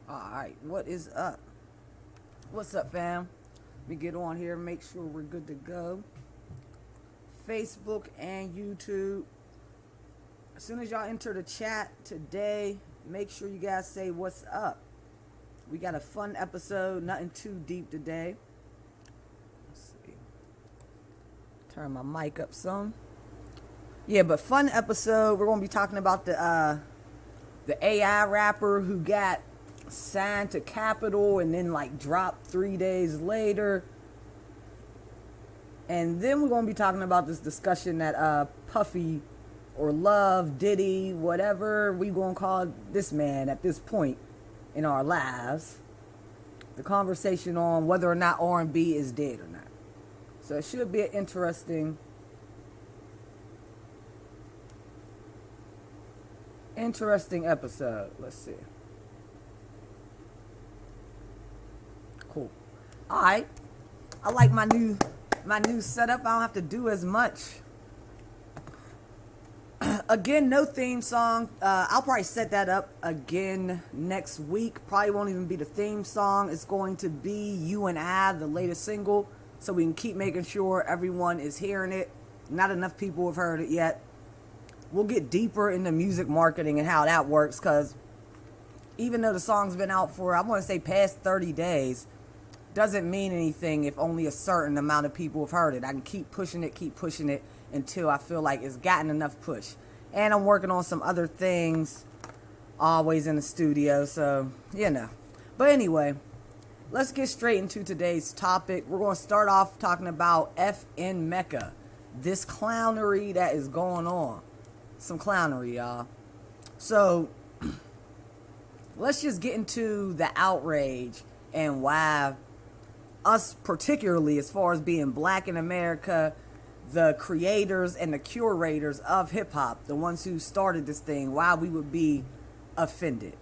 Alright, what is up? What's up, fam? Let me get on here, make sure we're good to go. Facebook and YouTube. As soon as y'all enter the chat today, make sure you guys say what's up. We got a fun episode, nothing too deep today. Let's see. Turn my mic up some. Yeah, but fun episode. We're going to be talking about the AI rapper who got signed to Capitol and then like dropped 3 days later. And then we're going to be talking about this discussion that Puffy or Love, Diddy, whatever we going to call this man at this point in our lives. The conversation on whether or not R&B is dead or not. So it should be an interesting episode. Let's see. Cool. All right. I like my new setup. I don't have to do as much. Again, no theme song. I'll probably set that up again next week. Probably won't even be the theme song. It's going to be You and I, the latest single, so we can keep making sure everyone is hearing it. Not enough people have heard it yet. We'll get deeper into music marketing and how that works, because even though the song's been out for, I want to say, past 30 days, doesn't mean anything if only a certain amount of people have heard it. I can keep pushing it until I feel like it's gotten enough push. And I'm working on some other things, always in the studio, so, you know. But anyway, let's get straight into today's topic. We're going to start off talking about FN Meka, this clownery that is going on. Some clownery, y'all. So, let's just get into the outrage and why us, particularly as far as being black in America, the creators and the curators of hip-hop, the ones who started this thing, why we would be offended.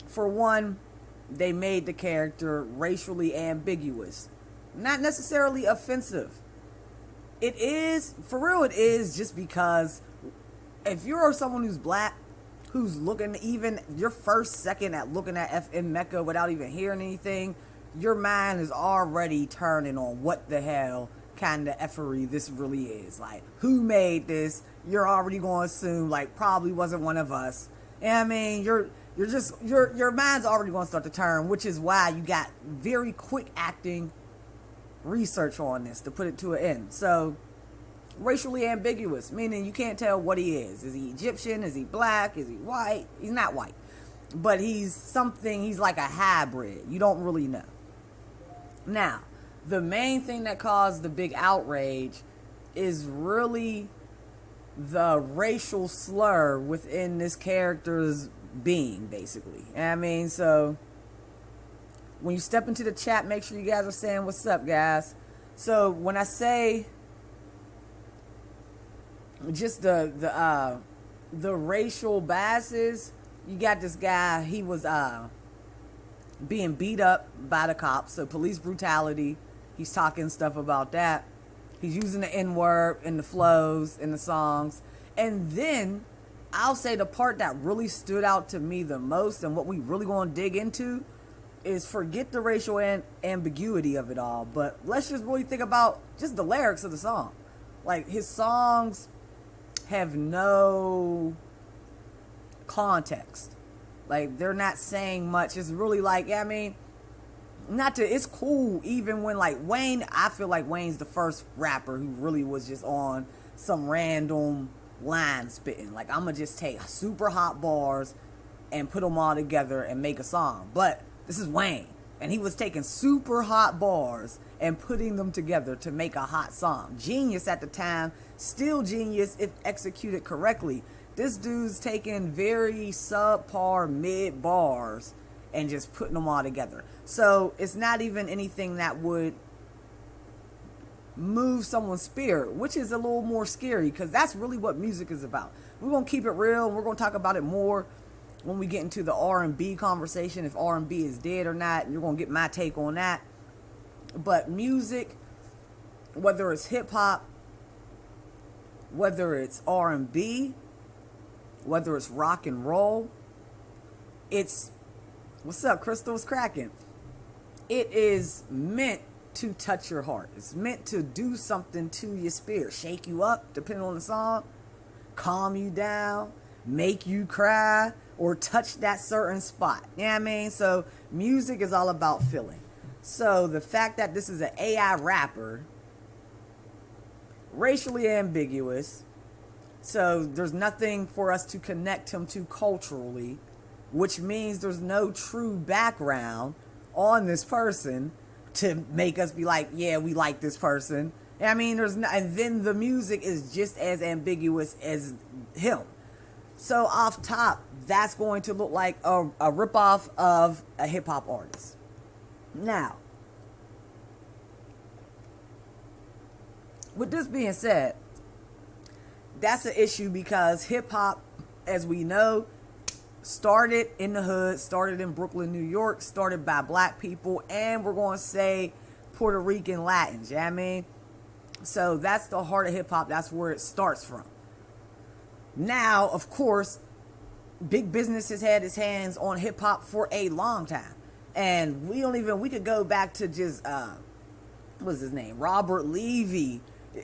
For one, they made the character racially ambiguous. Not necessarily offensive. It is, for real it is, just because if you're someone who's black, who's looking, even your first second at looking at FN Meka without even hearing anything, your mind is already turning on what the hell kind of effery this really is. Like, who made this? You're already going to assume, like, probably wasn't one of us. And I mean, your mind's already going to start to turn, which is why you got very quick acting research on this to put it to an end. So, racially ambiguous, meaning you can't tell what he is. Is he Egyptian? Is he black? Is he white? He's not white. But he's something, he's like a hybrid. You don't really know. Now, the main thing that caused the big outrage is really the racial slur within this character's being, basically. I mean, so when you step into the chat, make sure you guys are saying what's up, guys. So when I say just the racial biases, you got this guy, he was being beat up by the cops, so police brutality. He's talking stuff about that. He's using the N-word in the flows, in the songs. And then, I'll say the part that really stood out to me the most, and what we really want to dig into, is forget the racial ambiguity of it all, but let's just really think about just the lyrics of the song. Like, his songs have no context. Like, they're not saying much. It's really like, I mean, it's cool even when, like, Wayne, I feel like Wayne's the first rapper who really was just on some random line spitting. Like, I'm going to just take super hot bars and put them all together and make a song. But this is Wayne, and he was taking super hot bars and putting them together to make a hot song. Genius at the time, still genius if executed correctly. This dude's taking very subpar mid bars and just putting them all together. So it's not even anything that would move someone's spirit, which is a little more scary, because that's really what music is about. We're going to keep it real, and we're going to talk about it more when we get into the R&B conversation, if R&B is dead or not, and you're going to get my take on that. But music, whether it's hip-hop, whether it's R&B, whether it's rock and roll, it's What's up, Crystal's cracking? It is meant to touch your heart. It's meant to do something to your spirit, shake you up, depending on the song, calm you down, make you cry, or touch that certain spot. You know what I mean? So music is all about feeling. So the fact that this is an AI rapper, racially ambiguous, so there's nothing for us to connect him to culturally, which means there's no true background on this person to make us be like, yeah, we like this person. I mean, there's not, and then the music is just as ambiguous as him. So off top, that's going to look like a ripoff of a hip hop artist. Now, with this being said, that's an issue because hip hop, as we know, started in the hood, started in Brooklyn, New York, started by black people, and we're going to say Puerto Rican Latins, you know what I mean? So that's the heart of hip hop. That's where it starts from. Now, of course, big business has had its hands on hip hop for a long time. And we could go back to just, what's his name? Robert Levy.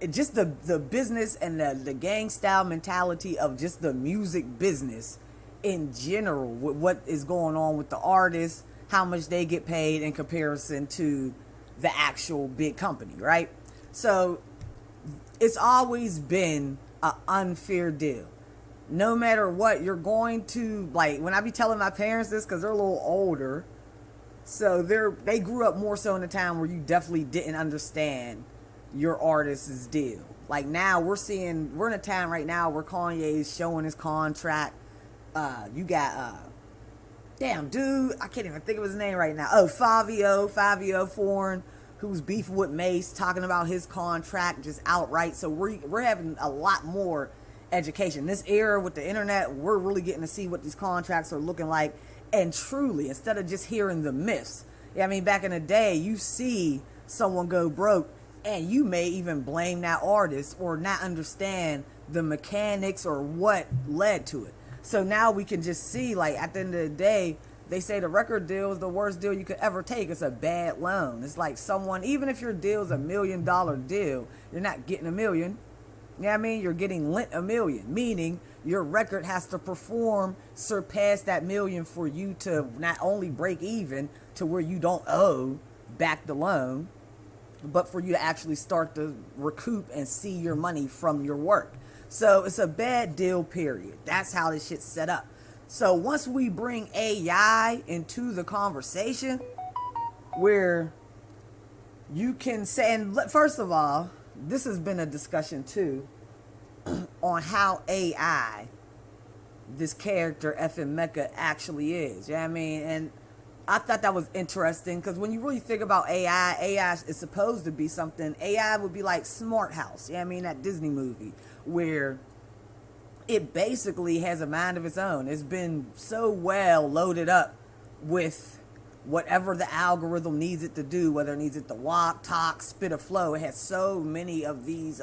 Just the business and the gang style mentality of just the music business in general, with what is going on with the artists, how much they get paid in comparison to the actual big company, right? So it's always been an unfair deal. No matter what, you're going to, like, when I be telling my parents this, because they're a little older, so they grew up more so in a time where you definitely didn't understand your artist's deal. Like now we're in a time right now where Kanye's showing his contract. You got damn dude, I can't even think of his name right now. Oh, Fabio Foreign, who's beefing with Mace, talking about his contract just outright. So we're having a lot more education. This era with the internet, we're really getting to see what these contracts are looking like. And truly, instead of just hearing the myths. Yeah, I mean, back in the day, you see someone go broke, and you may even blame that artist or not understand the mechanics or what led to it. So now we can just see, like, at the end of the day, they say the record deal is the worst deal you could ever take. It's a bad loan. It's like someone, even if your deal is $1 million deal, you're not getting $1 million. You know what I mean? You're getting lent $1 million, meaning your record has to surpass that $1 million for you to not only break even to where you don't owe back the loan, but for you to actually start to recoup and see your money from your work. So it's a bad deal, period. That's how this shit's set up. So once we bring AI into the conversation, where you can say, and first of all, this has been a discussion too, on how AI, this character, FM Meka, actually is. You know what I mean? And I thought that was interesting because when you really think about AI is supposed to be something. AI would be like Smart House. You know what I mean? That Disney movie where it basically has a mind of its own. It's been so well loaded up with whatever the algorithm needs it to do, whether it needs it to walk, talk, spit, or flow. It has so many of these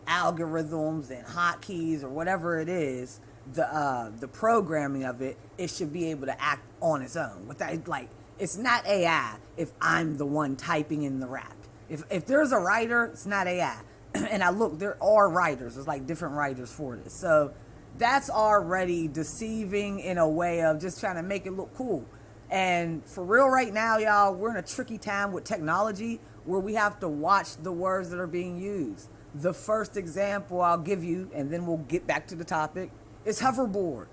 algorithms and hotkeys or whatever it is. The programming of it should be able to act on its own. Without, like, it's not AI if I'm the one typing in the rap. If there's a writer, it's not AI. And there are writers. There's like different writers for this. So that's already deceiving in a way of just trying to make it look cool. And for real right now, y'all, we're in a tricky time with technology where we have to watch the words that are being used. The first example I'll give you, and then we'll get back to the topic, is hoverboard.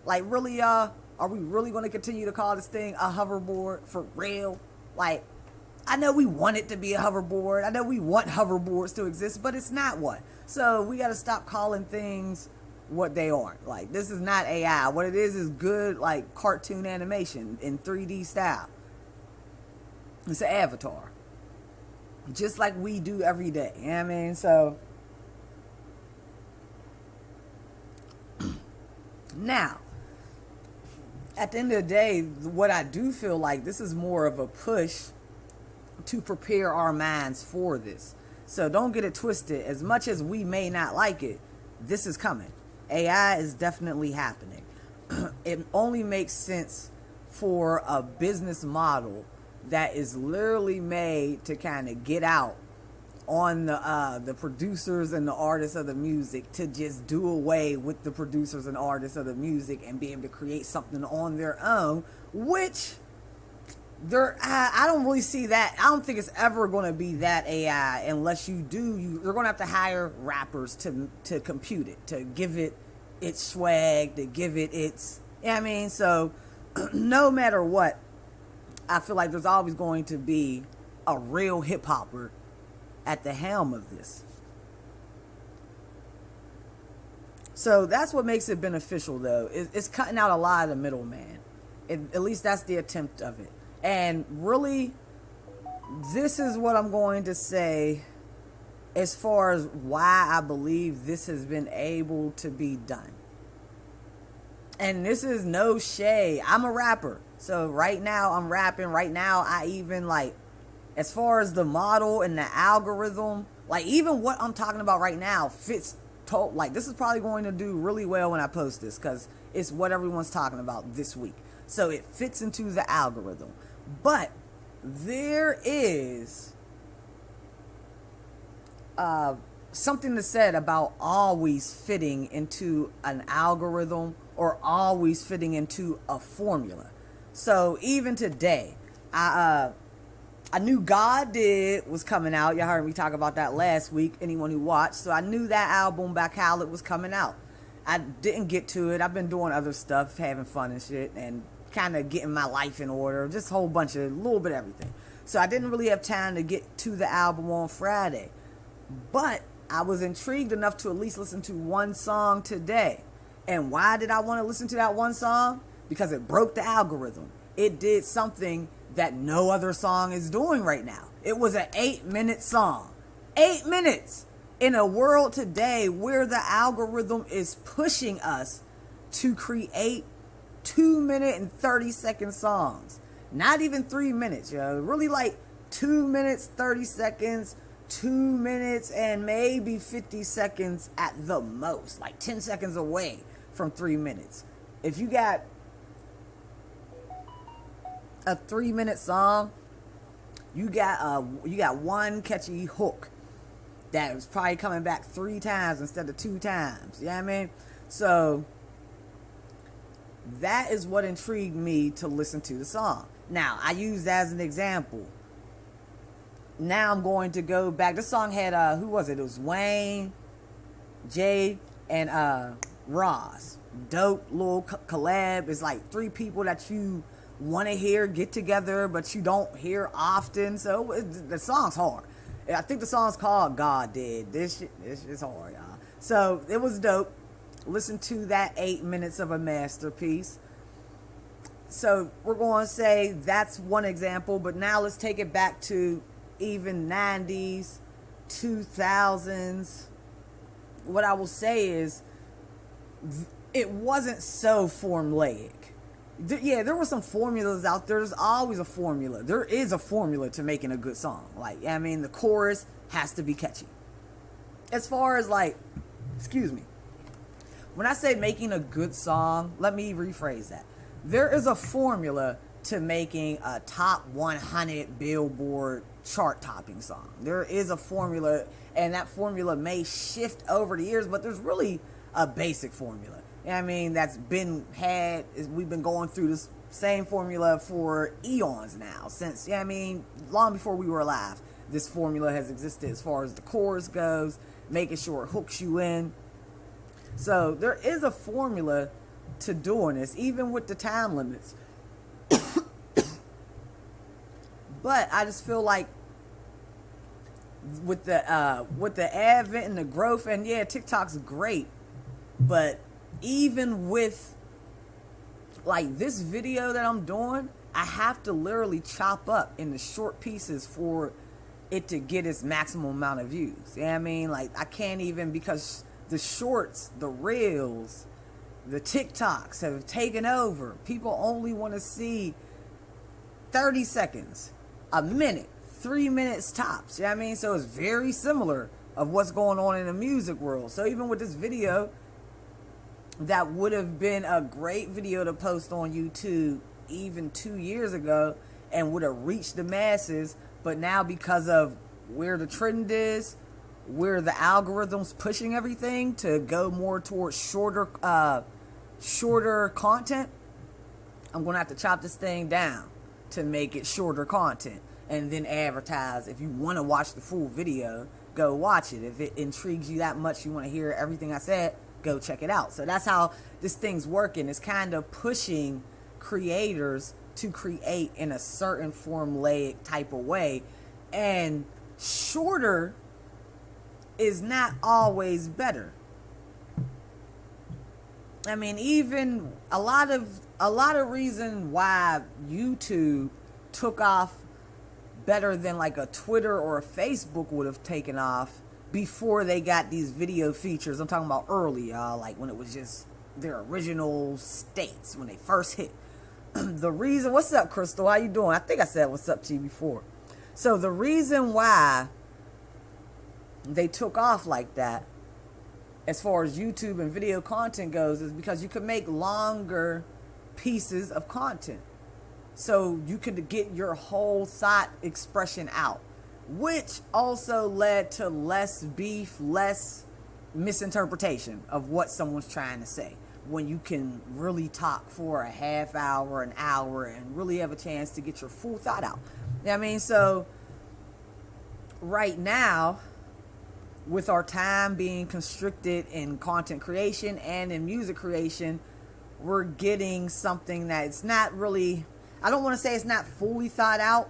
Like, really, y'all, are we really going to continue to call this thing a hoverboard for real? Like, I know we want it to be a hoverboard. I know we want hoverboards to exist, but it's not one. So we got to stop calling things what they aren't. Like, this is not AI. What it is good, like, cartoon animation in 3D style. It's an avatar. Just like we do every day. You know what I mean? So now, at the end of the day, what I do feel like this is more of a push to prepare our minds for this. So don't get it twisted. As much as we may not like it, this is coming. AI is definitely happening. It only makes sense for a business model that is literally made to kind of get out on the producers and the artists of the music, to just do away with the producers and artists of the music and be able to create something on their own, which I don't really see that. I don't think it's ever going to be that AI unless you're going to have to hire rappers to compute it, to give it its swag, to give it its, you know what I mean? So no matter what, I feel like there's always going to be a real hip hopper at the helm of this. So that's what makes it beneficial, though. It's cutting out a lot of the middleman. At least that's the attempt of it. And really, this is what I'm going to say as far as why I believe this has been able to be done. And this is no shade. I'm a rapper. So right now I'm rapping. Right now I even like, as far as the model and the algorithm, like even what I'm talking about right now fits like this is probably going to do really well when I post this, because it's what everyone's talking about this week. So it fits into the algorithm. But there is something to said about always fitting into an algorithm or always fitting into a formula. So even today, I knew God Did was coming out. Y'all heard me talk about that last week, anyone who watched. So I knew that album by Khaled was coming out. I didn't get to it. I've been doing other stuff, having fun and shit, and kind of getting my life in order. Just a whole bunch of, little bit of everything. So I didn't really have time to get to the album on Friday. But I was intrigued enough to at least listen to one song today. And why did I want to listen to that one song? Because it broke the algorithm. It did something that no other song is doing right now. It was an 8-minute song. 8 minutes! In a world today where the algorithm is pushing us to create 2-minute and 30-second songs. Not even 3 minutes, yo. Really like 2 minutes, 30 seconds, 2 minutes, and maybe 50 seconds at the most. Like 10 seconds away from 3 minutes. If you got a 3-minute song, you got one catchy hook that was probably coming back 3 times instead of 2 times. You know what I mean? So that is what intrigued me to listen to the song. Now, I use that as an example. Now I'm going to go back. This song had, who was it? It was Wayne, Jay, and Ross. Dope little collab. It's like 3 people that you want to hear get together, but you don't hear often. So the song's hard. I think the song's called God Did. This shit is hard, y'all. So it was dope. Listen to that 8 minutes of a masterpiece. So we're going to say that's one example, but now let's take it back to even 90s, 2000s. What I will say is it wasn't so formulaic. There were some formulas out there. There's always a formula. There is a formula to making a good song. Like, I mean, the chorus has to be catchy. As far as like, excuse me. When I say making a good song, let me rephrase that. There is a formula to making a top 100 Billboard chart-topping song. There is a formula, and that formula may shift over the years, but there's really a basic formula. You know what I mean? That's been had. We've been going through this same formula for eons now. Since, you know what I mean, long before we were alive, this formula has existed as far as the chorus goes, making sure it hooks you in. So there is a formula to doing this, even with the time limits. But I just feel like with the advent and the growth, and yeah, TikTok's great, but even with like this video that I'm doing, I have to literally chop up into short pieces for it to get its maximum amount of views. You know what I mean? Like, I can't even, because the shorts, the reels, the TikToks have taken over. People only want to see 30 seconds, a minute, 3 minutes tops. You know what I mean? So it's very similar of what's going on in the music world. So even with this video, that would have been a great video to post on YouTube even 2 years ago and would have reached the masses. But now, because of where the trend is, where the algorithm's pushing everything to go more towards shorter content, I'm going to have to chop this thing down to make it shorter content and then advertise. If you want to watch the full video, go watch it. If it intrigues you that much, you want to hear everything I said, go check it out. So that's how this thing's working. It's kind of pushing creators to create in a certain formulaic type of way, and shorter is not always better. I mean, even a lot of reason why YouTube took off better than like a Twitter or a Facebook would have taken off before they got these video features. I'm talking about early, y'all, like when it was just their original states when they first hit. The reason, what's up, Crystal? How you doing? I think I said what's up to you before. So the reason why they took off like that, as far as YouTube and video content goes, is because you could make longer pieces of content. So you could get your whole thought expression out, which also led to less beef, less misinterpretation of what someone's trying to say. When you can really talk for a half hour, an hour, and really have a chance to get your full thought out. You know what I mean? So right now, with our time being constricted in content creation and in music creation, we're getting something that it's not really, I don't want to say it's not fully thought out,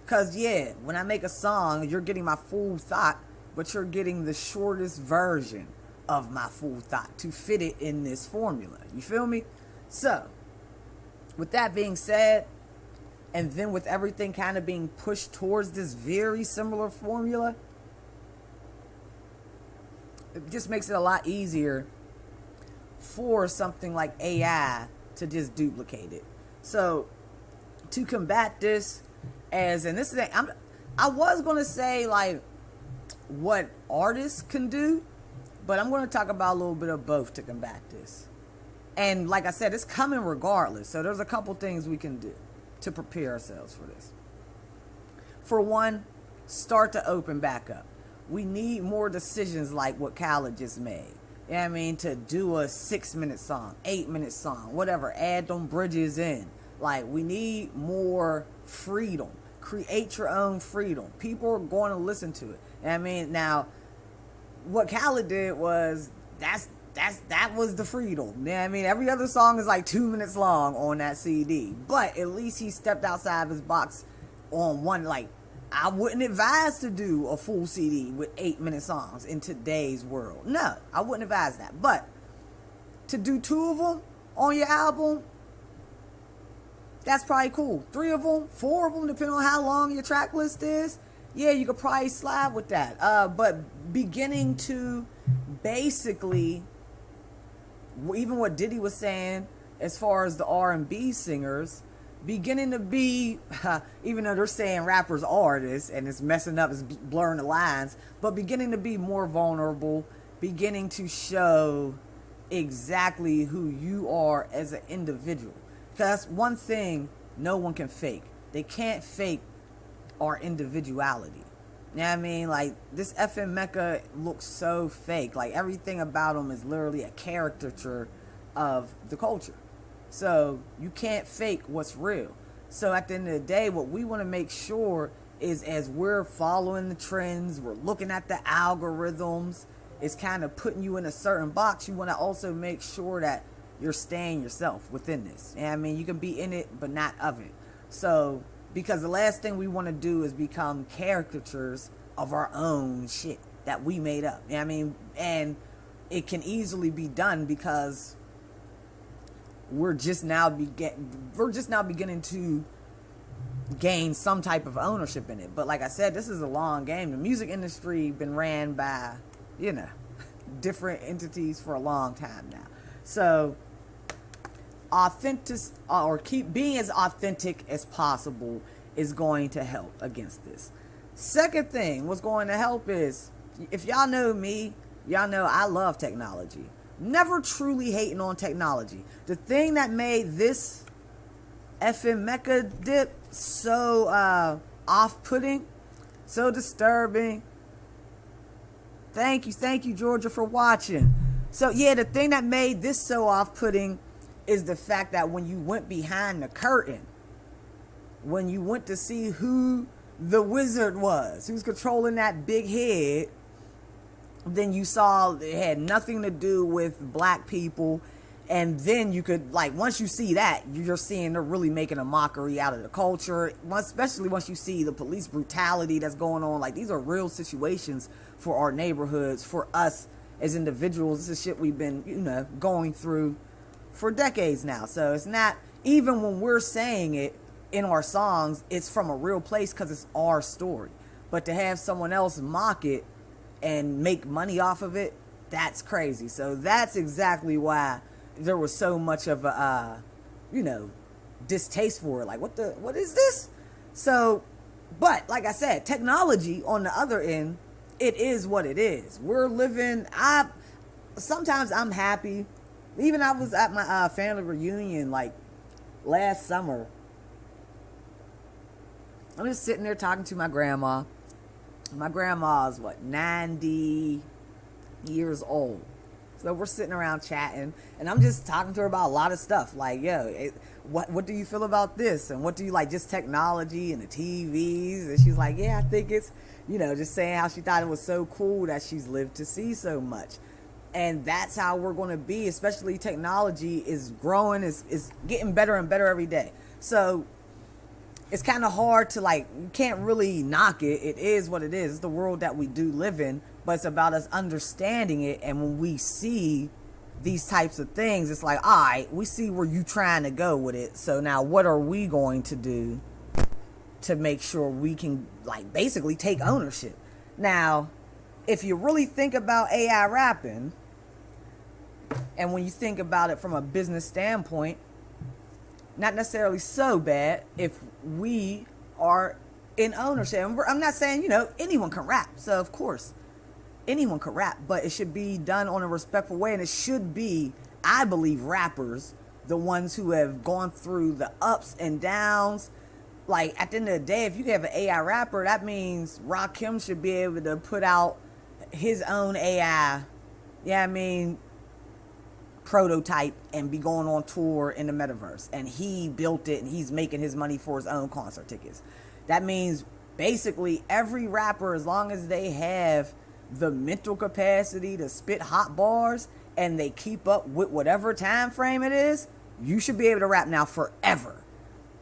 because yeah, when I make a song, you're getting my full thought, but you're getting the shortest version of my full thought to fit it in this formula. You feel me? So, with that being said, and then with everything kind of being pushed towards this very similar formula, it just makes it a lot easier for something like AI to just duplicate it. So, to combat this, and this is, I was going to say like what artists can do, but I'm going to talk about a little bit of both to combat this. And like I said, it's coming regardless. So there's a couple things we can do to prepare ourselves for this. For one, start to open back up. We need more decisions like what Khaled just made. You know what I mean? To do a 6-minute song, 8-minute song, whatever. Add them bridges in. Like, we need more freedom. Create your own freedom. People are going to listen to it. You know what I mean? Now, what Khaled did was, that was the freedom. You know what I mean? Every other song is like 2 minutes long on that CD. But at least he stepped outside of his box on one. Like, I wouldn't advise to do a full CD with 8-minute songs in today's world. No, I wouldn't advise that. But to do 2 of them on your album, that's probably cool. 3 of them, 4 of them, depending on how long your track list is. Yeah, you could probably slide with that. But beginning to basically, even what Diddy was saying as far as the R&B singers, beginning to be, even though they're saying rappers are artists and it's messing up, it's blurring the lines, but beginning to be more vulnerable, beginning to show exactly who you are as an individual. Because that's one thing no one can fake. They can't fake our individuality. You know what I mean? Like, this FM Meka looks so fake. Like, everything about him is literally a caricature of the culture. So, you can't fake what's real. So, at the end of the day, what we want to make sure is, as we're following the trends, we're looking at the algorithms, it's kind of putting you in a certain box. You want to also make sure that you're staying yourself within this. You know what I mean? You can be in it, but not of it. So, because the last thing we want to do is become caricatures of our own shit that we made up. You know what I mean? And it can easily be done because we're just now beginning to gain some type of ownership in it. But like I said, this is a long game. The music industry been ran by, different entities for a long time now. So keep being as authentic as possible is going to help against this. Second thing, what's going to help is, if y'all know me, y'all know I love technology. Never truly hating on technology. The thing that made this effing Meka dip, so off-putting, so disturbing. Thank you, Georgia, for watching. So yeah, the thing that made this so off-putting is the fact that when you went behind the curtain, when you went to see who the wizard was, who's controlling that big head, then you saw it had nothing to do with black people. And then you could, like, once you see that, you're seeing they're really making a mockery out of the culture, especially once you see the police brutality that's going on. Like, these are real situations for our neighborhoods, for us as individuals. This is shit we've been, going through for decades now. So it's not, even when we're saying it in our songs, it's from a real place because it's our story. But to have someone else mock it and make money off of it, that's crazy. So that's exactly why there was so much of a, distaste for it. Like, what is this? So, but like I said, technology on the other end, it is what it is. We're living, sometimes I'm happy. Even I was at my family reunion, like, last summer. I'm just sitting there talking to my grandma. My grandma's, 90 years old. So we're sitting around chatting, and I'm just talking to her about a lot of stuff. Like, what do you feel about this? And what do you like, just technology and the TVs? And she's like, yeah, I think it's, just saying how she thought it was so cool that she's lived to see so much. And that's how we're going to be, especially technology is growing, is getting better and better every day. So it's kind of hard to, you can't really knock it. It is what it is. It's the world that we do live in, but it's about us understanding it. And when we see these types of things, it's like, all right, we see where you trying to go with it. So now what are we going to do to make sure we can, basically take ownership? Now, if you really think about AI rapping, and when you think about it from a business standpoint, not necessarily so bad if we are in ownership. And I'm not saying, anyone can rap. So, of course, anyone can rap. But it should be done on a respectful way. And it should be, I believe, rappers, the ones who have gone through the ups and downs. Like, at the end of the day, if you have an AI rapper, that means Rakim should be able to put out his own AI, prototype and be going on tour in the metaverse, and he built it and he's making his money for his own concert tickets. That means basically every rapper, as long as they have the mental capacity to spit hot bars and they keep up with whatever time frame it is, you should be able to rap now forever.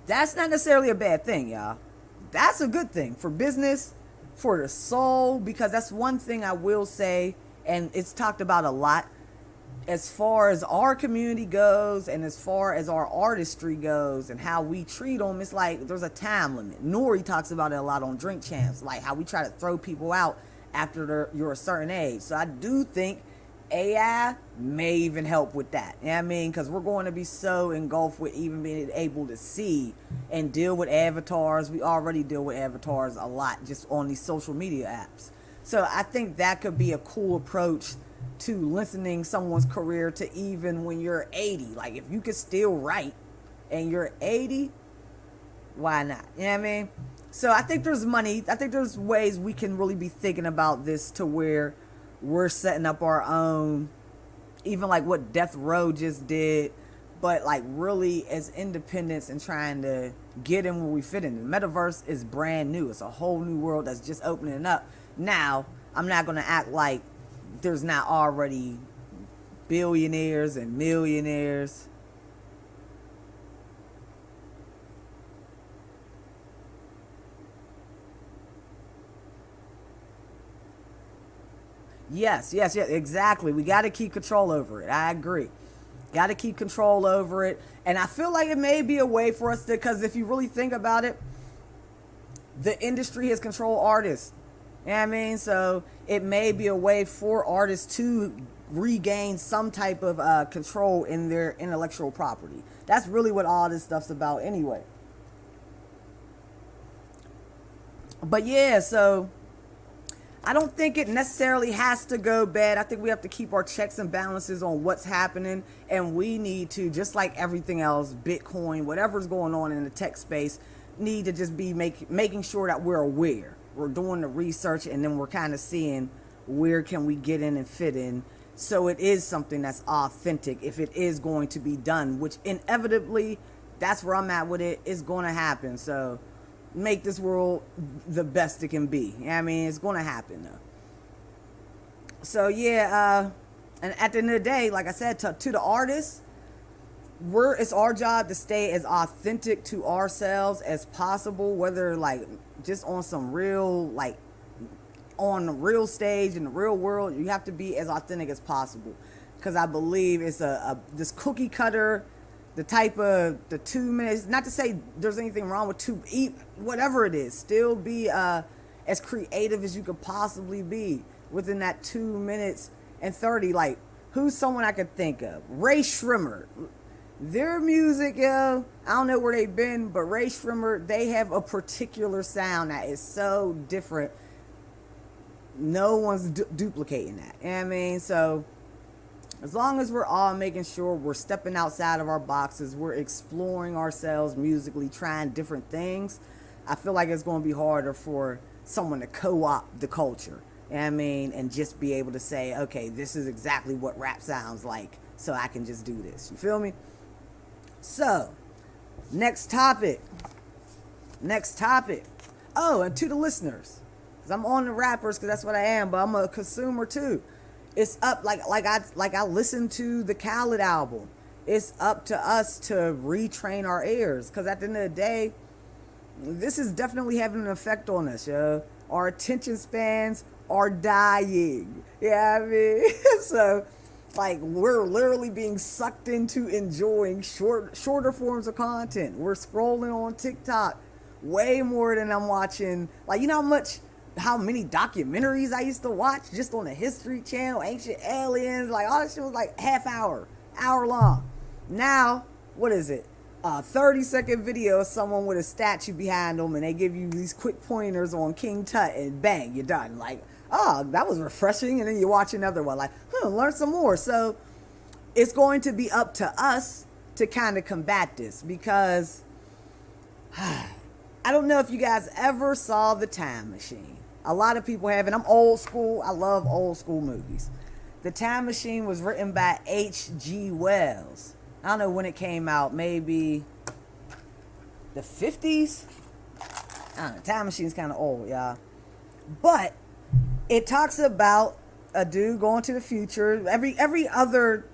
That's not necessarily a bad thing, y'all. That's a good thing for business, for the soul, because that's one thing I will say, and it's talked about a lot. As far as our community goes and as far as our artistry goes and how we treat them, it's like there's a time limit. Nori talks about it a lot on Drink Champs, like how we try to throw people out after you're a certain age. So I do think AI may even help with that. You know what I mean? Because we're going to be so engulfed with even being able to see and deal with avatars. We already deal with avatars a lot just on these social media apps. So I think that could be a cool approach to lengthening someone's career to even when you're 80. Like, if you could still write and you're 80, why not? You know what I mean? So I think there's money. I think there's ways we can really be thinking about this to where we're setting up our own, even like what Death Row just did, but like really as independents and trying to get in where we fit in. The metaverse is brand new. It's a whole new world that's just opening up. Now, I'm not going to act like there's not already billionaires and millionaires. Yes, exactly. We got to keep control over it. I agree. Got to keep control over it. And I feel like it may be a way for us to, because if you really think about it, the industry has controlled artists. You know what I mean? So it may be a way for artists to regain some type of control in their intellectual property. That's really what all this stuff's about anyway. But yeah, so I don't think it necessarily has to go bad. I think we have to keep our checks and balances on what's happening, and we need to, just like everything else, Bitcoin, whatever's going on in the tech space, need to just be making sure that we're aware. We're doing the research, and then we're kind of seeing where can we get in and fit in, so it is something that's authentic if it is going to be done, which inevitably, that's where I'm at with it. It's going to happen. So make this world the best it can be. I mean, it's going to happen though. So yeah, and at the end of the day, like I said, to the artists, it's our job to stay as authentic to ourselves as possible, whether like just on some real, like on the real stage in the real world. You have to be as authentic as possible, because I believe it's this cookie cutter, the type of the 2 minutes, not to say there's anything wrong with whatever it is, still be as creative as you could possibly be within that 2 minutes and 30. Like, who's someone I could think of? Ray Shrimmer. Their music, yo, I don't know where they've been, but Ray Shrimmer, they have a particular sound that is so different. No one's duplicating that. You know what I mean? So as long as we're all making sure we're stepping outside of our boxes, we're exploring ourselves musically, trying different things, I feel like it's going to be harder for someone to co-opt the culture. You know what I mean? And just be able to say, okay, this is exactly what rap sounds like, so I can just do this. You feel me? So, next topic. Oh, and to the listeners, because I'm on the rappers, because that's what I am, but I'm a consumer too. It's up, like I listened to the Khaled album. It's up to us to retrain our ears, because at the end of the day, this is definitely having an effect on us, yo. Our attention spans are dying. Yeah, I mean, so like we're literally being sucked into enjoying shorter forms of content. We're scrolling on TikTok way more than I'm watching. Like, you know how many documentaries I used to watch just on the History Channel, Ancient Aliens, like all that shit was like hour long. Now, what is it? A 30-second video of someone with a statue behind them, and they give you these quick pointers on King Tut, and bang, you're done. Like, oh, that was refreshing, and then you watch another one, like, learn some more. So it's going to be up to us to kind of combat this, because I don't know if you guys ever saw The Time Machine. A lot of people have, and I'm old school. I love old school movies. The Time Machine was written by H.G. Wells. I don't know when it came out, maybe the 50s? I don't know, Time Machine's kind of old, y'all. But it talks about a dude going to the future. Every other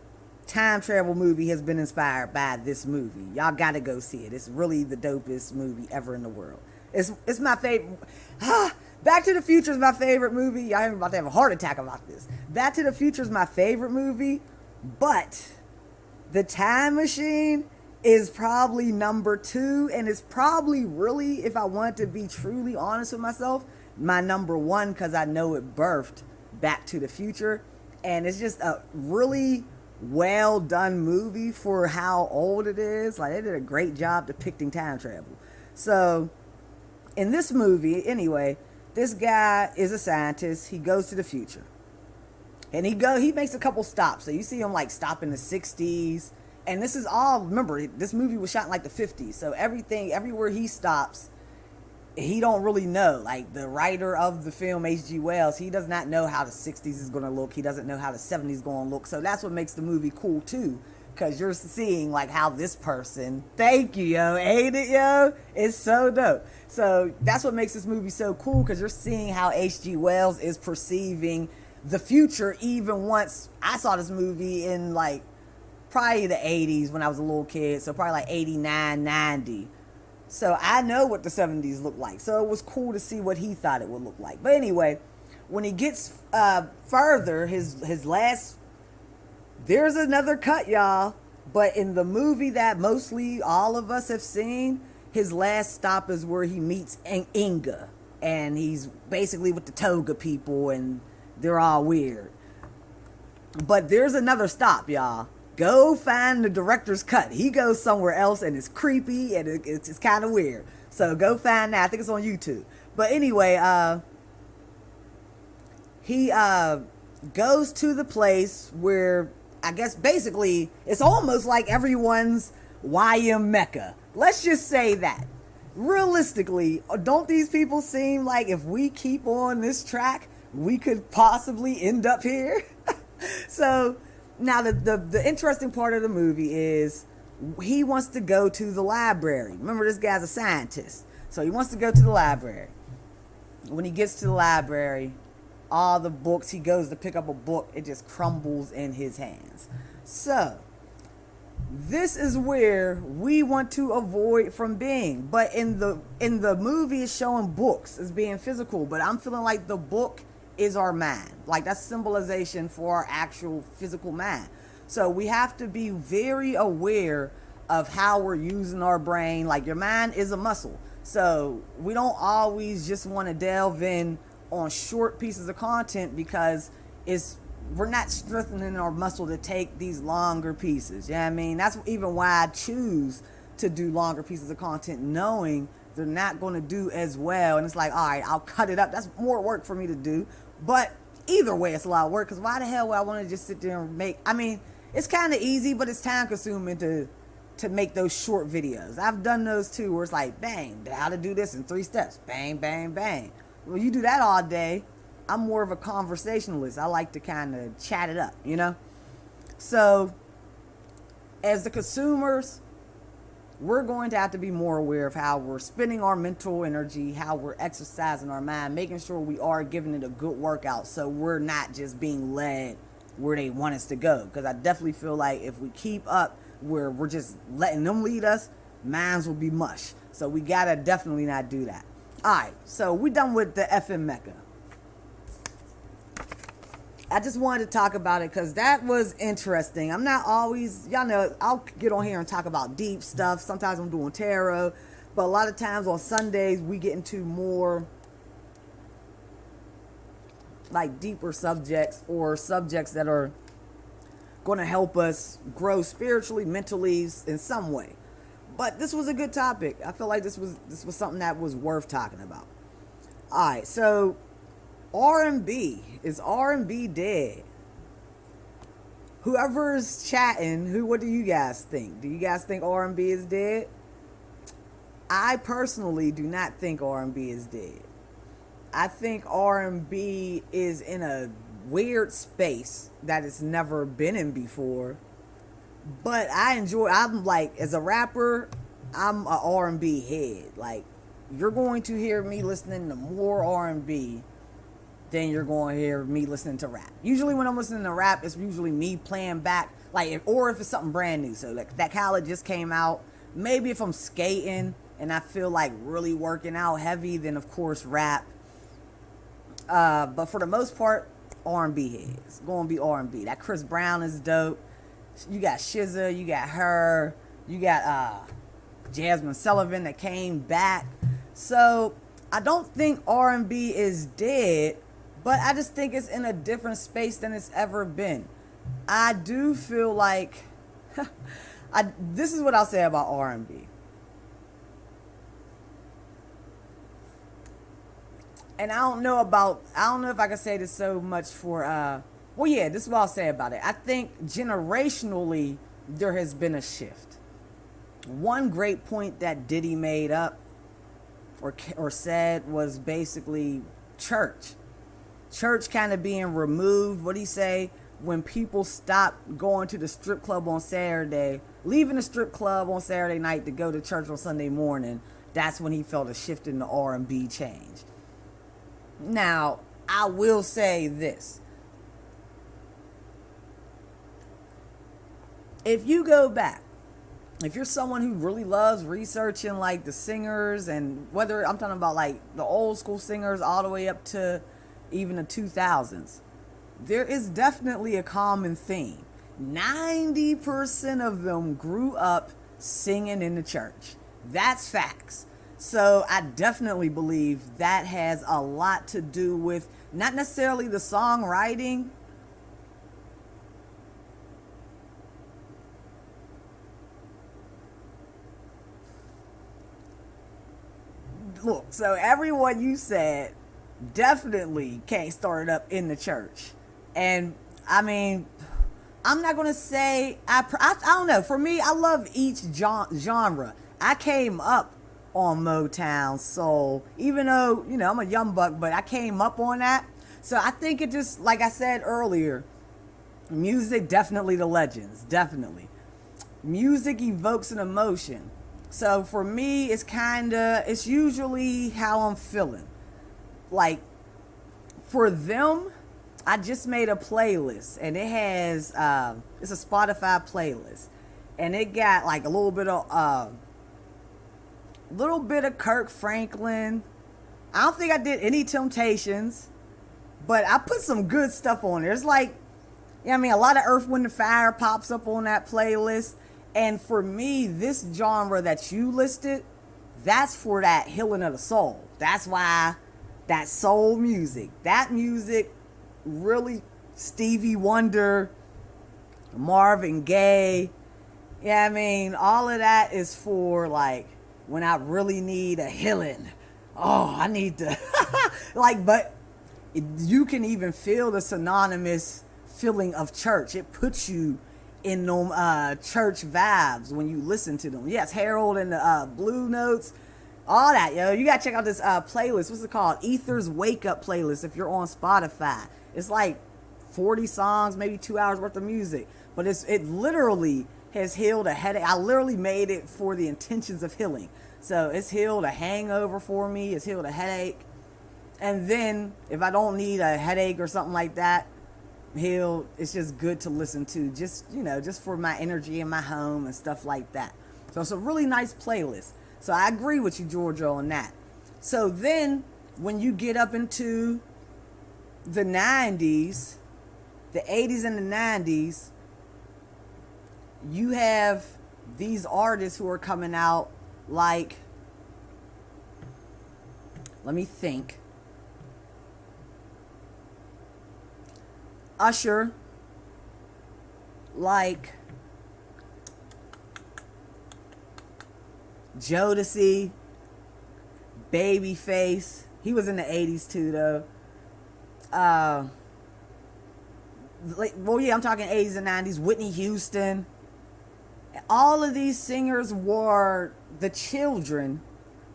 time travel movie has been inspired by this movie. Y'all gotta go see it. It's really the dopest movie ever in the world. It's my favorite. Back to the Future is my favorite movie. Y'all ain't about to have a heart attack about this. Back to the Future is my favorite movie, but The Time Machine is probably number 2, and it's probably really, if I want to be truly honest with myself, my number 1, because I know it birthed Back to the Future, and it's just a really well done movie for how old it is. Like, they did a great job depicting time travel. So in this movie, anyway, this guy is a scientist. He goes to the future, and he makes a couple stops. So you see him like stop in the 60s, and this is all, remember, this movie was shot in like the 50s. So everywhere he stops, he don't really know. Like, the writer of the film, H.G. Wells, he does not know how the 60s is going to look. He doesn't know how the 70s is going to look. So that's what makes the movie cool too, because you're seeing like how this person, thank you, yo, ain't it, yo? It's so dope. So that's what makes this movie so cool, because you're seeing how H.G. Wells is perceiving the future. Even once I saw this movie in like probably the 80s when I was a little kid, so probably like 89, 90. So I know what the 70s looked like. So it was cool to see what he thought it would look like. But anyway, when he gets further, his last, there's another cut, y'all. But in the movie that mostly all of us have seen, his last stop is where he meets Inga. And he's basically with the toga people, and they're all weird. But there's another stop, y'all. Go find the director's cut. He goes somewhere else, and it's creepy, and it's kind of weird. So go find that. I think it's on YouTube. But anyway, He goes to the place where I guess basically it's almost like everyone's YM Mecca. Let's just say that. Realistically, don't these people seem like if we keep on this track, we could possibly end up here? So now the interesting part of the movie is he wants to go to the library. Remember, this guy's a scientist. So he wants to go to the library. When he gets to the library, all the books, he goes to pick up a book, it just crumbles in his hands. So this is where we want to avoid from being. But in the movie, it's showing books as being physical, but I'm feeling like the book is our mind. Like, that's symbolization for our actual physical mind. So we have to be very aware of how we're using our brain. Like, your mind is a muscle. So we don't always just want to delve in on short pieces of content because we're not strengthening our muscle to take these longer pieces. You know what I mean? That's even why I choose to do longer pieces of content, knowing they're not going to do as well. And it's like, all right, I'll cut it up. That's more work for me to do. But either way, it's a lot of work, because why the hell would I want to just sit there and make, I mean, it's kind of easy, but it's time consuming to make those short videos. I've done those too, where it's like, bang, how to do this in 3 steps. Bang, bang, bang. Well, you do that all day. I'm more of a conversationalist. I like to kind of chat it up, you know? So as the consumers, we're going to have to be more aware of how we're spending our mental energy, how we're exercising our mind, making sure we are giving it a good workout, so we're not just being led where they want us to go. Because I definitely feel like if we keep up where we're just letting them lead us, minds will be mush. So we gotta definitely not do that. All right, so we're done with the FM Mecca. I just wanted to talk about it because that was interesting. I'm not always, y'all know, I'll get on here and talk about deep stuff. Sometimes I'm doing tarot, but a lot of times on Sundays we get into more like deeper subjects, or subjects that are going to help us grow spiritually, mentally, in some way. But this was a good topic. I feel like this was something that was worth talking about. All right, so R&B. Is R&B dead? Whoever's chatting, what do you guys think? Do you guys think R&B is dead? I personally do not think R&B is dead. I think R&B is in a weird space that it's never been in before. But I'm like, as a rapper, I'm a R&B head. Like, you're going to hear me listening to more R&B than you're going to hear me listening to rap. Usually when I'm listening to rap, it's usually me playing back, like, or if it's something brand new. So like that Khaled just came out. Maybe if I'm skating and I feel like really working out heavy, then of course rap. But for the most part, R&B heads. Going to be R&B. That Chris Brown is dope. You got SZA, you got her, you got Jasmine Sullivan that came back. So I don't think R&B is dead, but I just think it's in a different space than it's ever been. I do feel like this is what I'll say about R&B. And I don't know if I can say this so much for well, yeah, this is what I'll say about it. I think generationally there has been a shift. One great point that Diddy made up or said was basically church kind of being removed. What did he say? When people stop going to the strip club on Saturday, leaving the strip club on Saturday night to go to church on Sunday morning, that's when he felt a shift in the R&B change. Now, I will say this. If you go back, if you're someone who really loves researching like the singers, and whether I'm talking about like the old school singers all the way up to even the 2000s, there is definitely a common theme. 90% of them grew up singing in the church. That's facts. So I definitely believe that has a lot to do with not necessarily the songwriting, look, so everyone you said definitely can't start it up in the church. And I mean, I'm not gonna say I don't know. For me, I love each genre. I came up on Motown soul, even though I'm a young buck, but I came up on that. So I think it just, like I said earlier, music, definitely the legends, definitely. Music evokes an emotion. So for me, it's usually how I'm feeling. Like, for them, I just made a playlist, and it has, it's a Spotify playlist. And it got like a little bit of Kirk Franklin. I don't think I did any Temptations, but I put some good stuff on there. It's like, a lot of Earth, Wind, and Fire pops up on that playlist. And for me, this genre that you listed, that's for that healing of the soul. That's why that soul music, that music really, Stevie Wonder, Marvin Gaye, all of that is for like when I really need a healing. Oh, I need to but you can even feel the synonymous feeling of church. It puts you in them church vibes when you listen to them. Yes, Harold and the Blue Notes, all that, you gotta check out this playlist. What's it called? Ether's Wake Up playlist. If you're on Spotify, it's like 40 songs, maybe 2 hours worth of music, but it literally has healed a headache. I literally made it for the intentions of healing. So it's healed a hangover for me. It's healed a headache. And then if I don't need a headache or something like that, it's just good to listen to, just for my energy in my home and stuff like that. So it's a really nice playlist. So I agree with you, Georgia, on that. So then when you get up into the 90s, the 80s and the 90s, you have these artists who are coming out like, let me think, Usher, like Jodeci, Babyface. He was in the 80s too, though. I'm talking 80s and 90s. Whitney Houston. All of these singers were the children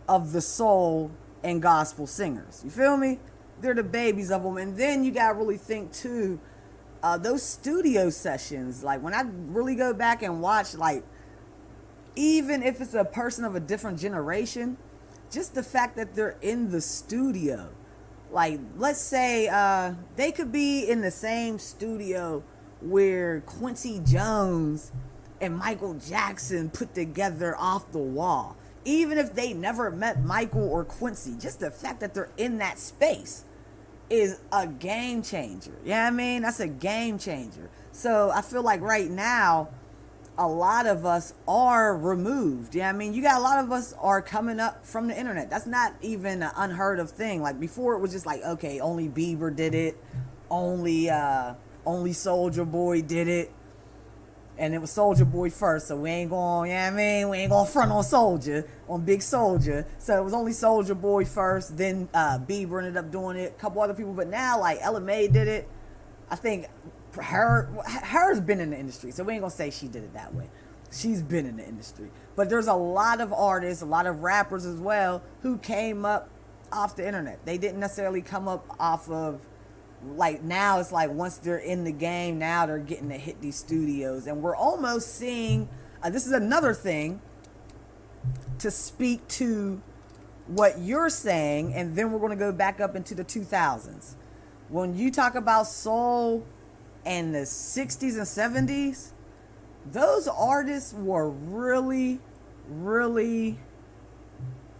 of the soul and gospel singers. You feel me? They're the babies of them. And then you gotta really think too, those studio sessions, like when I really go back and watch, like, even if it's a person of a different generation, just the fact that they're in the studio, like, let's say they could be in the same studio where Quincy Jones and Michael Jackson put together Off the Wall. Even if they never met Michael or Quincy, just the fact that they're in that space is a game changer. That's a game changer. So I feel like right now, a lot of us are removed. You got a lot of us are coming up from the internet. That's not even an unheard of thing. Like before, it was just like, okay, only Bieber did it, only Soulja Boy did it, and it was Soulja Boy first. So we ain't going, we ain't going front on Soulja, on Big Soulja. So it was only Soulja Boy first. Then Bieber ended up doing it. A couple other people, but now like Ella Mai did it. I think her's been in the industry, so we ain't gonna say she did it that way. She's been in the industry, but there's a lot of artists, a lot of rappers as well, who came up off the internet. They didn't necessarily come up off of, like, now it's like once they're in the game, now they're getting to hit these studios, and we're almost seeing this is another thing to speak to what you're saying, and then we're going to go back up into the 2000s. When you talk about soul and the 60s and 70s, those artists were really, really,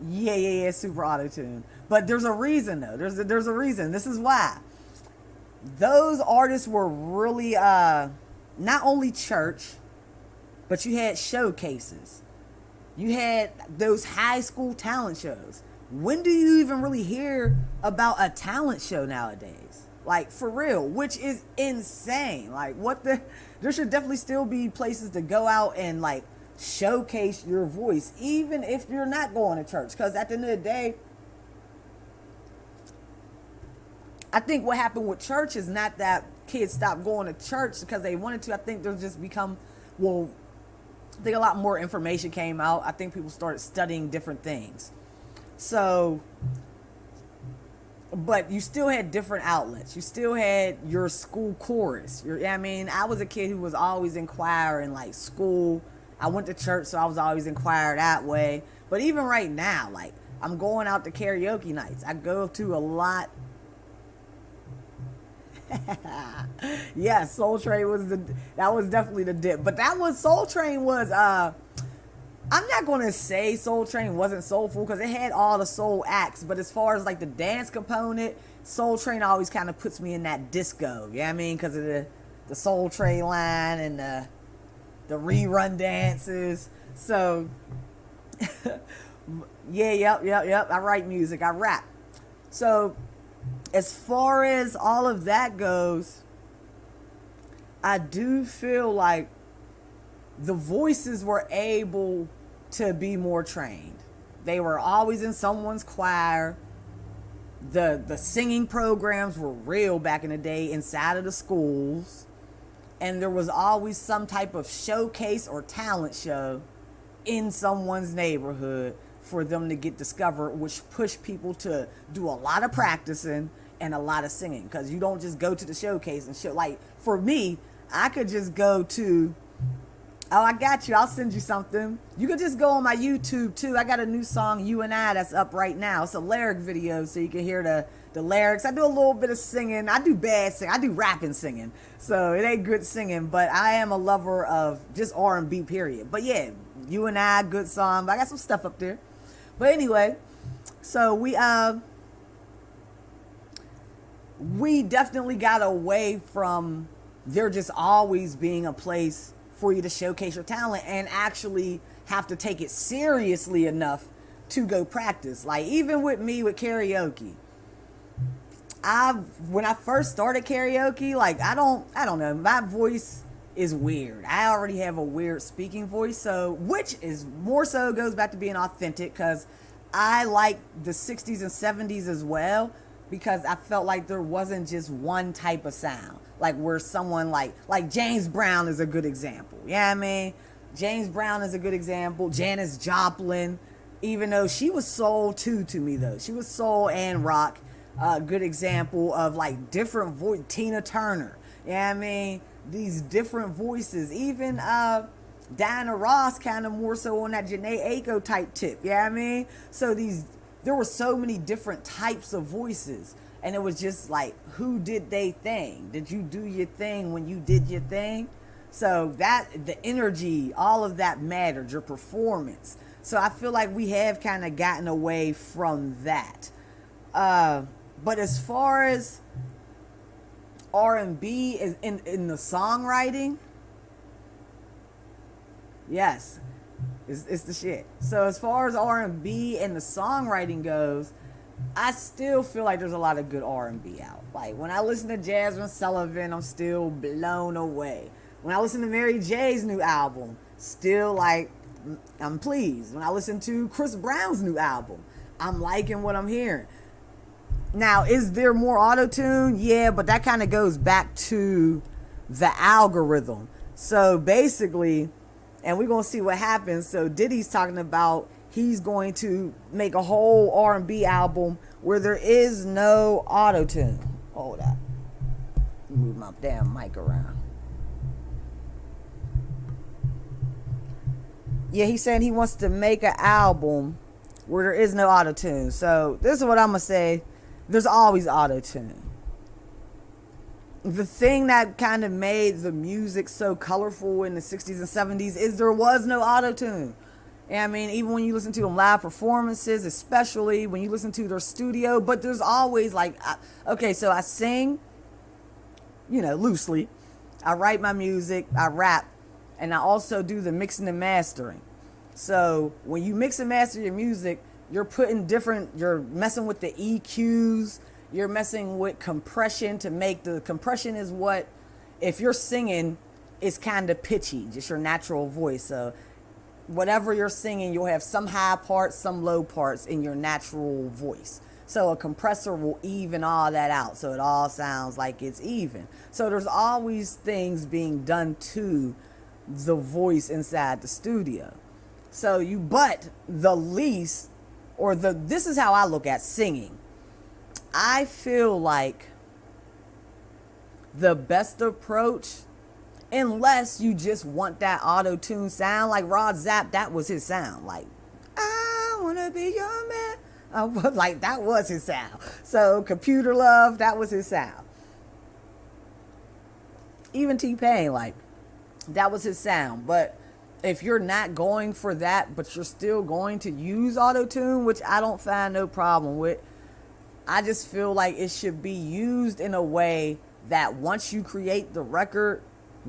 super auto-tuned. But there's a reason, though. There's a reason. This is why. Those artists were really not only church, but you had showcases. You had those high school talent shows. When do you even really hear about a talent show nowadays? Like, for real, which is insane. Like, there should definitely still be places to go out and, like, showcase your voice, even if you're not going to church. Because at the end of the day, I think what happened with church is not that kids stopped going to church because they wanted to. I think they'll just become, well, I think a lot more information came out. I think people started studying different things. So, but you still had different outlets. You still had your school chorus. I mean, I was a kid who was always in choir in like school. I went to church, so I was always in choir that way. But even right now, like, I'm going out to karaoke nights. I go to a lot. Yeah, Soul Train was that was definitely the dip. But that was, Soul Train was, I'm not going to say Soul Train wasn't soulful because it had all the soul acts. But as far as like the dance component, Soul Train always kind of puts me in that disco. You know what I mean? Because of the Soul Train line and the rerun dances. So, yeah, yep. I write music. I rap. So, as far as all of that goes, I do feel like the voices were able to be more trained. They were always in someone's choir. The singing programs were real back in the day inside of the schools. And there was always some type of showcase or talent show in someone's neighborhood for them to get discovered, which pushed people to do a lot of practicing and a lot of singing, because you don't just go to the showcase and show. Like, for me, I could just go to, oh, I got you, I'll send you something. You could just go on my YouTube too. I got a new song, You and I, that's up right now. It's a lyric video, so you can hear the lyrics. I do a little bit of singing. I do bad singing. I do rapping singing, so it ain't good singing, but I am a lover of just R&B, period. But yeah, You and I, good song. But I got some stuff up there. But anyway, so we definitely got away from there just always being a place for you to showcase your talent and actually have to take it seriously enough to go practice. Like, even with me with karaoke, when I first started karaoke, like, I don't know, my voice is weird. I already have a weird speaking voice, so, which is more so goes back to being authentic, because I like the 60s and 70s as well, because I felt like there wasn't just one type of sound. Like, where someone like James Brown is a good example. You know what I mean? James Brown is a good example. Janis Joplin, even though she was soul too to me though. She was soul and rock. Good example of like different voice. Tina Turner. You know what I mean? These different voices. Even Diana Ross kind of more so on that Janae Aiko type tip. You know what I mean? So there were so many different types of voices. And it was just like, who did they thing? Did you do your thing when you did your thing? So that, the energy, all of that mattered, your performance. So I feel like we have kind of gotten away from that. But as far as R&B is in the songwriting, yes, it's the shit. So as far as R&B and the songwriting goes, I still feel like there's a lot of good R&B out. Like, when I listen to Jasmine Sullivan, I'm still blown away. When I listen to Mary J's new album, still like, I'm pleased. When I listen to Chris Brown's new album, I'm liking what I'm hearing. Now, is there more auto-tune? Yeah, but that kind of goes back to the algorithm. So basically, and we're going to see what happens. So Diddy's talking about he's going to make a whole R&B album where there is no auto-tune. Hold up. Move my damn mic around. Yeah, he's saying he wants to make an album where there is no auto-tune. So this is what I'm going to say. There's always auto-tune. The thing that kind of made the music so colorful in the 60s and 70s is there was no auto-tune. And I mean, even when you listen to them live performances, especially when you listen to their studio, but there's always like, okay, so I sing, loosely. I write my music, I rap, and I also do the mixing and mastering. So when you mix and master your music, you're messing with the EQs, you're messing with compression to make the compression is what, if you're singing, it's kind of pitchy, just your natural voice. So whatever you're singing, you'll have some high parts, some low parts in your natural voice. So a compressor will even all that out, so it all sounds like it's even. So there's always things being done to the voice inside the studio. So but the least, or this is how I look at singing. I feel like the best approach, unless you just want that auto-tune sound, like Rod Zapp, that was his sound. Like, I wanna be your man. Like, that was his sound. So Computer Love, that was his sound. Even T-Pain, like, that was his sound. But if you're not going for that, but you're still going to use auto-tune, which I don't find no problem with, I just feel like it should be used in a way that once you create the record,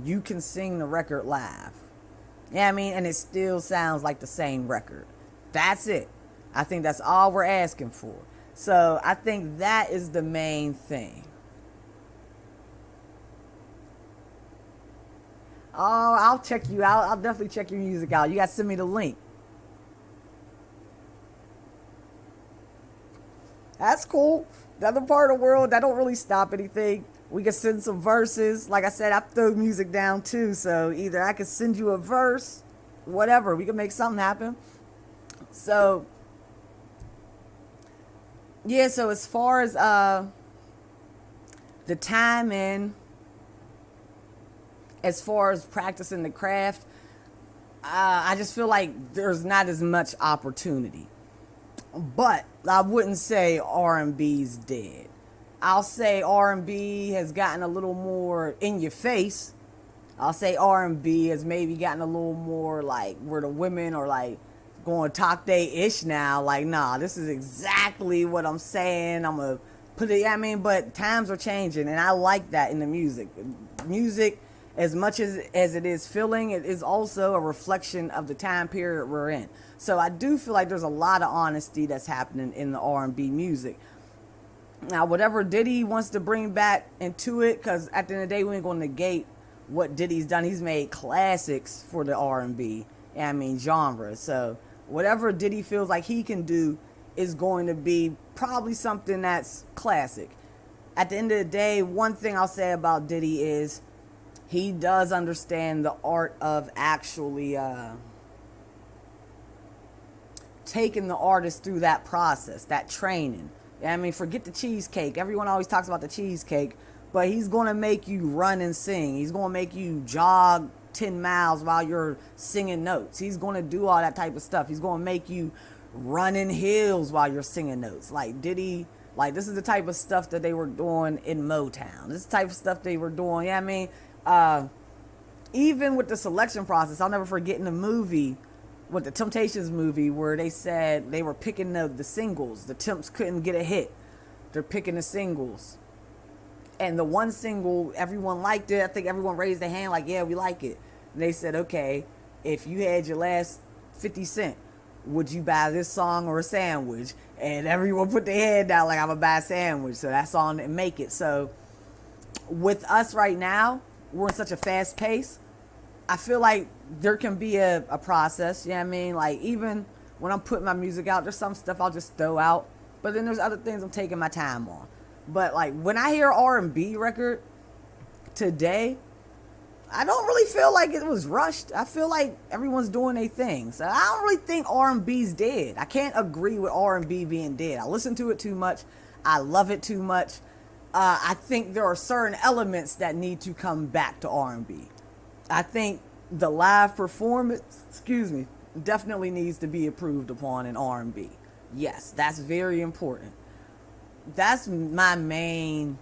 you can sing the record live. You know what I mean? And it still sounds like the same record. That's it. I think that's all we're asking for. So I think that is the main thing. Oh, I'll check you out. I'll definitely check your music out. You got to send me the link. That's cool. The other part of the world, that don't really stop anything. We can send some verses. Like I said, I throw music down too. So either I can send you a verse, whatever. We can make something happen. So, yeah, so as far as the time in, as far as practicing the craft, I just feel like there's not as much opportunity. But I wouldn't say R&B's dead. I'll say R&B has gotten a little more in your face. I'll say R&B has maybe gotten a little more like where the women are like going talk they-ish now. Like, nah, this is exactly what I'm saying. I'm going to put it, I mean, but times are changing, and I like that in the music. Music, as much as it is feeling, it is also a reflection of the time period we're in. So I do feel like there's a lot of honesty that's happening in the R&B music. Now, whatever Diddy wants to bring back into it, because at the end of the day, we ain't going to negate what Diddy's done. He's made classics for the R&B, genre. So whatever Diddy feels like he can do is going to be probably something that's classic. At the end of the day, one thing I'll say about Diddy is he does understand the art of actually taking the artist through that process, that training. Forget the cheesecake. Everyone always talks about the cheesecake, but he's going to make you run and sing. He's going to make you jog 10 miles while you're singing notes. He's going to do all that type of stuff. He's going to make you run in hills while you're singing notes. Like Diddy, like this is the type of stuff that they were doing in Motown. This is the type of stuff they were doing. Even with the selection process, I'll never forget in the movie, with the Temptations movie, where they said they were picking the singles. The Temps couldn't get a hit. They're picking the singles. And the one single, everyone liked it. I think everyone raised their hand like, yeah, we like it. And they said, okay, if you had your last 50 cent, would you buy this song or a sandwich? And everyone put their head down like, I'm going to buy a sandwich. So that song didn't make it. So with us right now, we're in such a fast pace. I feel like there can be a process, you know what I mean? Like, even when I'm putting my music out, there's some stuff I'll just throw out. But then there's other things I'm taking my time on. But, like, when I hear R&B record today, I don't really feel like it was rushed. I feel like everyone's doing their thing. So I don't really think R&B's dead. I can't agree with R&B being dead. I listen to it too much. I love it too much. I think there are certain elements that need to come back to R&B. I think the live performance, definitely needs to be improved upon in R&B. Yes, that's very important. That's my main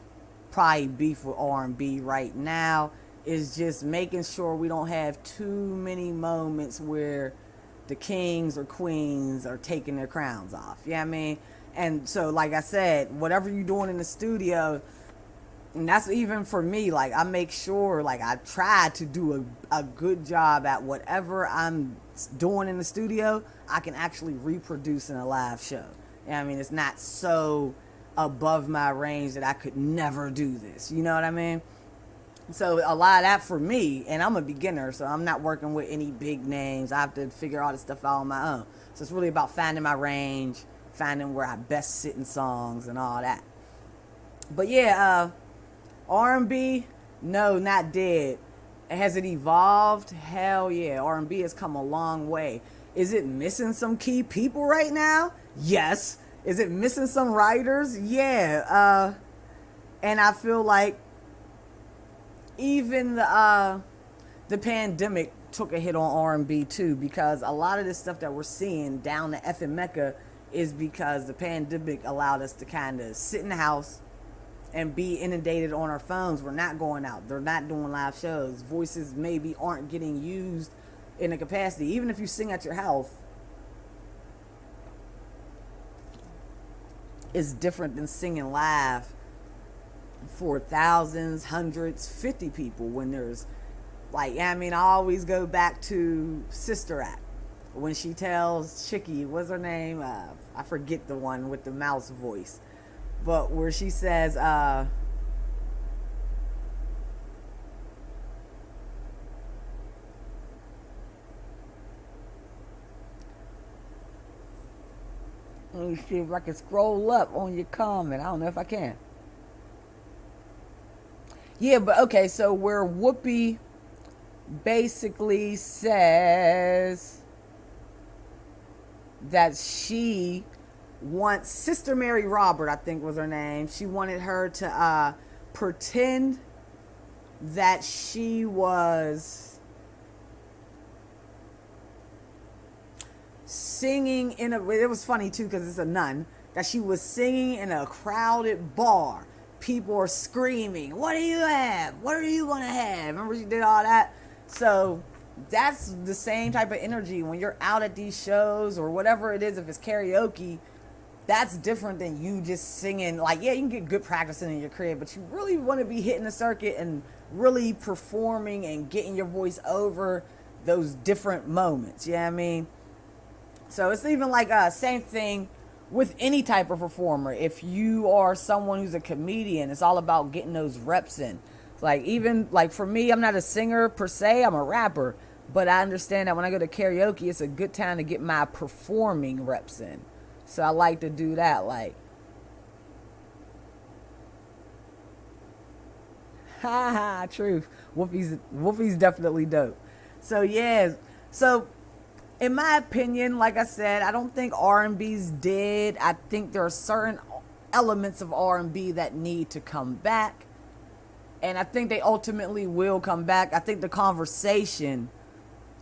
probably beef with R&B right now, is just making sure we don't have too many moments where the kings or queens are taking their crowns off. You know what I mean? And so, like I said, whatever you're doing in the studio, and that's even for me, like, I make sure, like, I try to do a good job at whatever I'm doing in the studio, I can actually reproduce in a live show. You know what I mean? It's not so above my range that I could never do this. You know what I mean? So a lot of that for me, and I'm a beginner, so I'm not working with any big names. I have to figure all this stuff out on my own. So it's really about finding my range, finding where I best sit in songs and all that. But yeah, R&B, no, not dead. Has it evolved? Hell yeah, R&B has come a long way. Is it missing some key people right now? Yes. Is it missing some writers? Yeah. And I feel like even the pandemic took a hit on R&B too, because a lot of this stuff that we're seeing down the effing Mecca is because the pandemic allowed us to kind of sit in the house and be inundated on our phones. We're not going out. They're not doing live shows. Voices maybe aren't getting used in a capacity. Even if you sing at your house, it's different than singing live for thousands, hundreds, 50 people when there's like, I mean, I always go back to Sister Act when she tells Chicky, what's her name? I forget the one with the mouse voice, but where she says, let me see if I can scroll up on your comment. I don't know if I can. Yeah, but okay, so where Whoopi basically says that she wants Sister Mary Robert, I think was her name. She wanted her to pretend that she was singing in a, it was funny too because it's a nun, that she was singing in a crowded bar. People are screaming, what do you have? What are you gonna have? Remember she did all that? So that's the same type of energy when you're out at these shows or whatever it is. If it's karaoke, that's different than you just singing. Like, yeah, you can get good practicing in your crib, but you really want to be hitting the circuit and really performing and getting your voice over those different moments. You know what I mean? So it's even like same thing with any type of performer. If you are someone who's a comedian, it's all about getting those reps in. Like, even like for me, I'm not a singer per se, I'm a rapper, but I understand that when I go to karaoke, it's a good time to get my performing reps in. So I like to do that. Like, haha, truth. Whoopi's definitely dope. So yeah, so in my opinion, like I said, I don't think R&B's dead. I think there are certain elements of R&B that need to come back. And I think they ultimately will come back. I think the conversation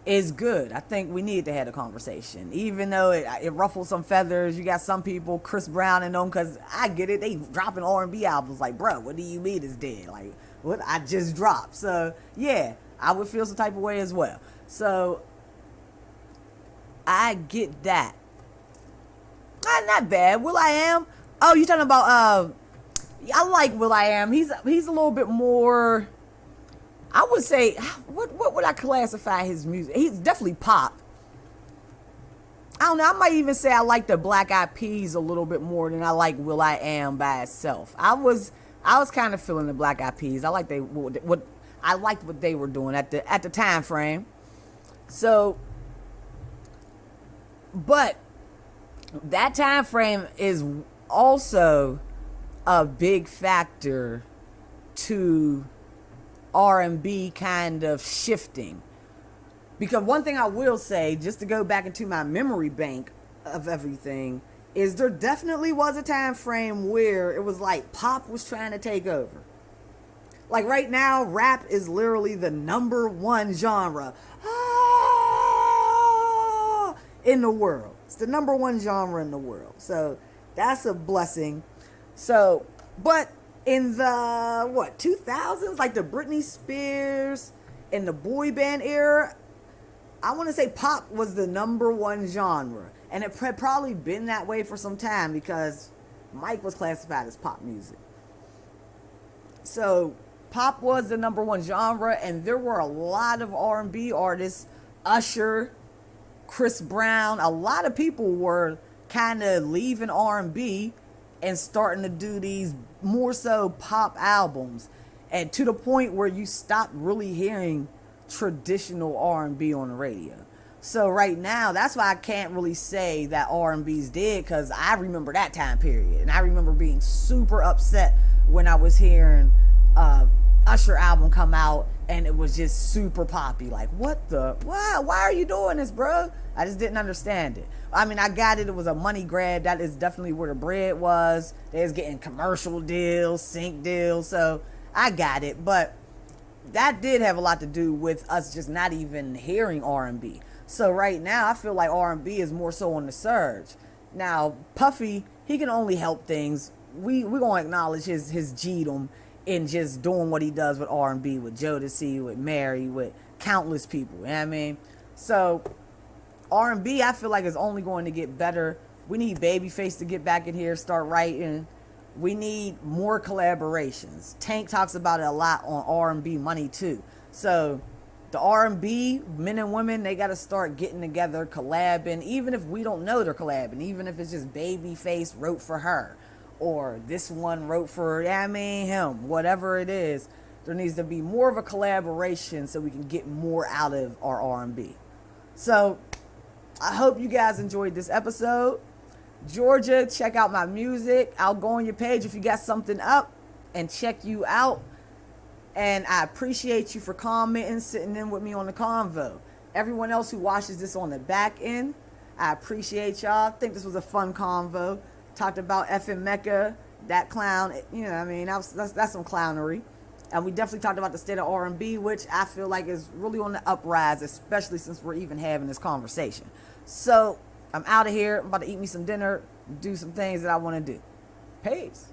is good. I think we need to have a conversation. Even though it ruffles some feathers. You got some people, Chris Brown and them, because I get it. They dropping R&B albums like, bro, what do you mean it's dead? Like, what I just dropped. So, yeah, I would feel some type of way as well. So, I get that. Not bad. will.i.am. Oh, you talking about I like will.i.am. He's a little bit more, I would say, what would I classify his music? He's definitely pop. I don't know. I might even say I like the Black Eyed Peas a little bit more than I like will.i.am by itself. I was kind of feeling the Black Eyed Peas. I liked what they were doing at the time frame. So, but that time frame is also a big factor to R&B kind of shifting. Because one thing I will say, just to go back into my memory bank of everything, is there definitely was a time frame where it was like pop was trying to take over. Like right now, rap is literally the number one genre in the world. It's the number one genre in the world. So that's a blessing. So, but in the 2000s, like the Britney Spears and the boy band era, I want to say pop was the number one genre. And it had probably been that way for some time because Mike was classified as pop music. So pop was the number one genre, and there were a lot of R&B artists, Usher, Chris Brown, a lot of people were kind of leaving R&B and starting to do these more so pop albums, and to the point where you stop really hearing traditional R&B on the radio. So right now, that's why I can't really say that R&B's dead, because I remember that time period, and I remember being super upset when I was hearing Usher album come out and it was just super poppy. Like, what the? Why are you doing this, bro? I just didn't understand it. I mean, I got it. It was a money grab. That is definitely where the bread was. They was getting commercial deals, sync deals. So I got it, but that did have a lot to do with us just not even hearing R&B. So right now, I feel like R&B is more so on the surge. Now, Puffy, he can only help things. We gonna acknowledge his G'dom in just doing what he does with R&B, with Jodeci, with Mary, with countless people. You know what I mean? So R&B, I feel like, is only going to get better. We need Babyface to get back in here, start writing. We need more collaborations. Tank talks about it a lot on R&B Money too. So the R&B men and women, they got to start getting together, collabing, even if we don't know they're collabing, even if it's just Babyface wrote for her, or this one wrote for, him, whatever it is. There needs to be more of a collaboration so we can get more out of our R&B. So I hope you guys enjoyed this episode. Georgia, check out my music. I'll go on your page if you got something up and check you out. And I appreciate you for commenting, sitting in with me on the convo. Everyone else who watches this on the back end, I appreciate y'all. I think this was a fun convo. Talked about effing Meka, that clown. You know what I mean? That's some clownery. And we definitely talked about the state of R&B, which I feel like is really on the uprise, especially since we're even having this conversation. So I'm out of here. I'm about to eat me some dinner, do some things that I want to do. Peace.